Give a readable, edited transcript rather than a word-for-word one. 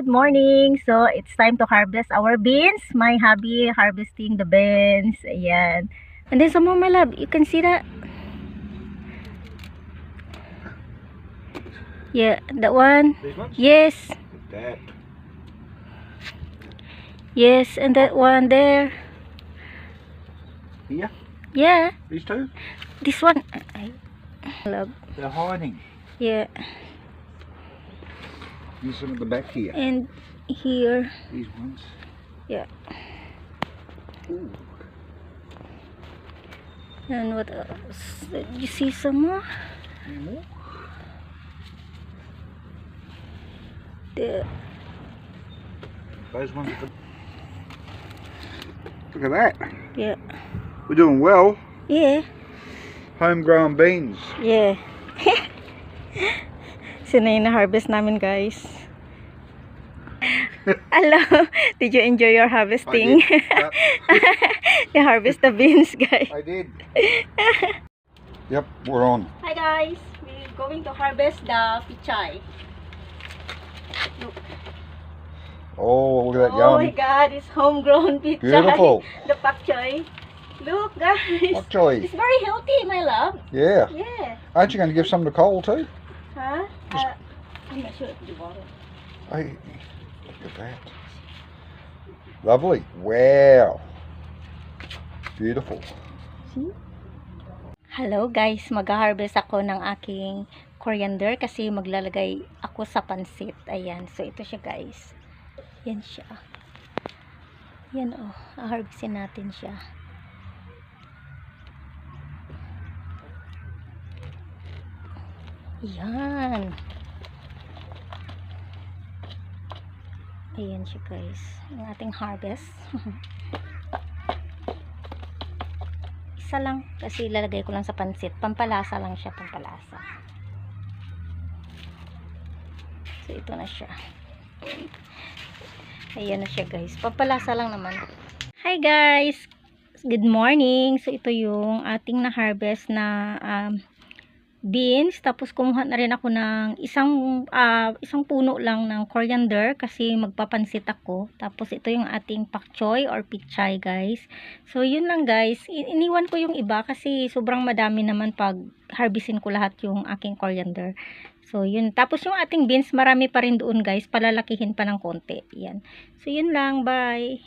good morning. So, it's time to harvest our beans. My hubby harvesting the beans. Ayan. And then some more, my love. You can see that. Yeah, that one. These ones? Yes. That. Yes, and that one there. Here? Yeah. These two? This one. I love. They're hiding. Yeah. These are at the back here. And here. These ones. Yeah. Ooh. And what else? Did you see some more? Any more? There. Those ones are good. Look at that. Yeah. We're doing well. Yeah. Homegrown beans. Yeah. Sino yung na-harvest namin, guys? Hello. Did you enjoy your harvesting? I did. Yep. You harvest the beans, guys. I did. Yep, we're on. Hi, guys. We're going to harvest the pichay. Look. Oh, look at that Oh my yum. God, it's homegrown pichay. Beautiful. The pak choy. Look, guys. Pak choy. It's very healthy, my love. Yeah. Yeah. Aren't you going to give some to Cole too? Huh? I'm not sure if you want it. Hey, look at that. Lovely. Wow. Beautiful. See? Hello guys, mag-harvest ako ng aking coriander kasi maglalagay ako sa pansit. Ayan, so ito siya guys. Yan siya. Yan oh, harvestin natin siya. Yan. Ayan siya guys, ang ating harvest. Isa lang kasi ilalagay ko lang sa pansit. Pampalasa lang siya, pampalasa. So ito na siya. Ayan na siya guys. Pampalasa lang naman. Hi guys! Good morning! So ito yung ating na-harvest na beans. Tapos kumuha na rin ako ng isang puno lang ng coriander kasi magpapansit ako. Tapos ito yung ating pak choy or pichay guys. So yun lang guys. Iniwan ko yung iba kasi sobrang madami naman pag harvestin ko lahat yung aking coriander. So yun. Tapos yung ating beans marami pa rin doon guys. Palalakihin pa ng konti. Yan. So yun lang. Bye!